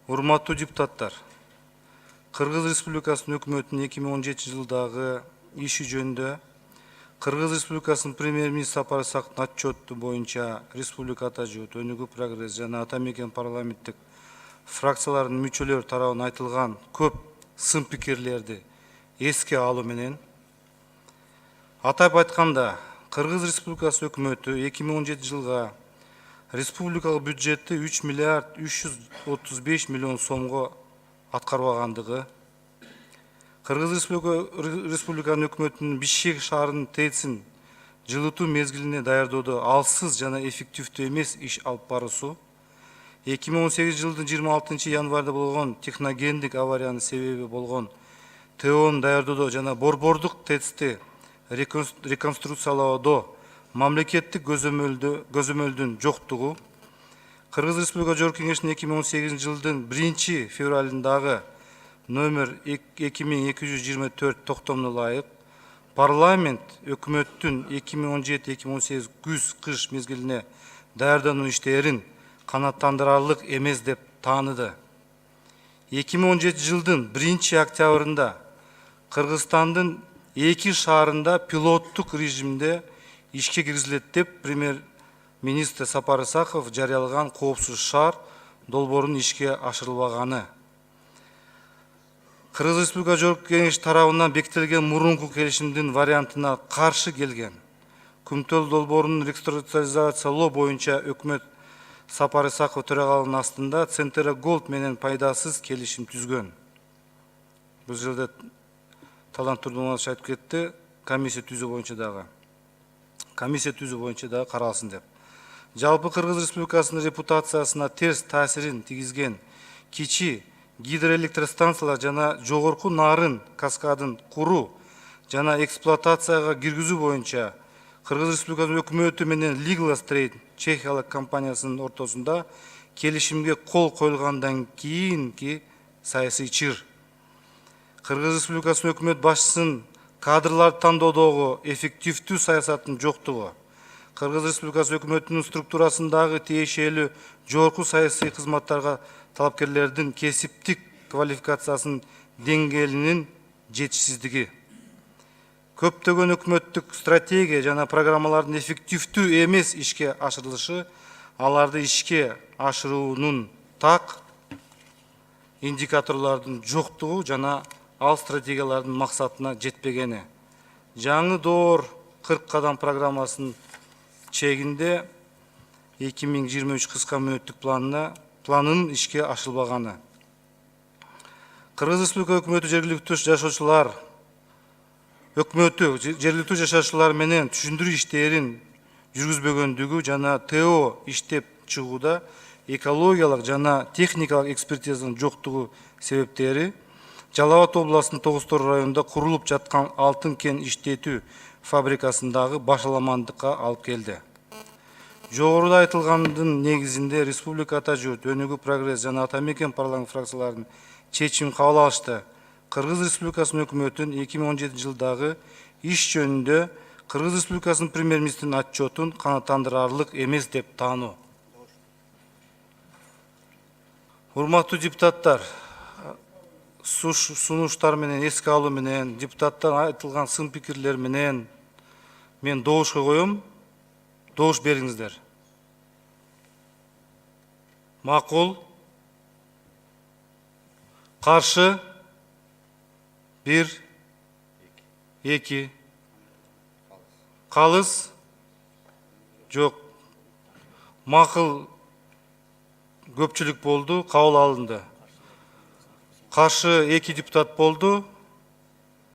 Урматтуу депутаттар, Кыргыз Республикасынын өкмөтүнүн 2017 жылдагы иши жөнүндө Кыргыз Республикасынын премьер-министри Сапар Исаковдун отчету боюнча республикада жок өнүгүү прогресс жана ата мекен парламенттик фракциялардын мүчөлөрү тарабынан айтылган көп сын пикирлерди эске алуу менен атап айтканда Кыргыз Республикасы өкмөтү 2017 жылга республикалык бюджетти 3 миллиард 335 миллион сомго аткарбагандыгы, Кыргыз Республиканын өкмөтүнүн Бишкек шаарынын ТЭЦин жылытуу мезгилине даярдоодо алсыз жана эффективдүү эмес иш алып баруусу, 2018 жылдын 26 январда болгон техногендик авариянын себеби болгон ТОну даярдоодо жана борбордук ТЭЦти реконструкциялоодо мамлекеттик көзөмөлдүн жоктугу, Кыргыз Республика Жогорку Кеңешинин 2018 жылдын 1 февралындагы номер 2224 токтомуна ылайык парламент өкмөттүн 2017-2018 күз-кыш мезгилине даярдануу иштерин канааттандырарлык эмес деп тааныды. 2017 жылдын 1 октябрында Кыргызстандын 2 шаарында пилоттук режимде ишке киргизилет деп премьер-министр Сапар Исаков жарыялаган коопсуз шаар долбоорунун ишке ашырылбаганы, Кыргыз Республика Жогорку Кеңеш тарабынан бекитилген мурунку келишимдин вариантына каршы келген, Күмтөл долбоорунун реструктуризациялоо боюнча өкмөт Сапар Исаков төрагалыгынын астында Центра Голд менен пайдасыз келишим түзгөн. Бул жерде Талант Турдунович айтып кетти, комиссия түзүү боюнча дагы каралсын деп. Жалпы Кыргыз Республикасынын репутациясына терс таасирин тийгизген кичи гидроэлектростанциялар жана жогорку нарын каскадын куруу жана эксплуатацияга киргизүү боюнча Кыргыз Республикасынын өкмөтү менен Liglas Trade чехиялык компаниясынын ортосунда келишимге кол коюлгандан кийинки саясий чыр. Кыргыз Республикасынын өкмөт башчысынын кадрларды тандоодогу эффективдүү саясаттын жоктугу, Кыргыз Республикасы өкмөтүнүн структурасындагы тиешелүү жогорку саясий кызматтарга талапкерлердин кесиптик квалификациясынын деңгээлинин жетишсиздиги, көптөгөн өкмөттүк стратегия жана программалардын эффективдүү эмес ишке ашырылышы, аларды ишке ашыруунун так индикаторлордун жоктугу жана ал стратегиялардын максатына жетпегени, жаңы доор 40 кадам программасынын чегинде 2023 кыска мөөнөттүк планын ишке ашырылбаганы, Кыргыз Республика өкмөтү жергиликтүү жашоочулар менен түшүндүрүү иштерин жүргүзбөгөндүгү жана ТО иштеп чыгууда экологиялык жана техникалык экспертизанын жоктугу себептери Жалал Абад областынын Тогуз Тор районунда курулуп жаткан алтын кен иштетүү фабрикасындагы башаламандыкка алып келди. Жогоруда айтылгандын негизинде республикада жок өнүгүү прогресс жана ата мекен парламент фракцияларынын чечим кабыл алышты. Кыргыз Республикасынын өкмөтүнүн 2017 жылдагы иш жөнүндө Кыргыз Республикасынын премьер-министринин отчетун канааттандырарлык эмес деп таануу. Урматтуу депутаттар, сунуштар менен эске алуу менен депутаттар айтылган сын пикирлер менен мен добушка коем. Добуш бериңиздер. Макул. Каршы. 1, 2. Калыс. Жок. Макул көпчүлүк болду, кабыл алынды. Каршы 2 депутат болду.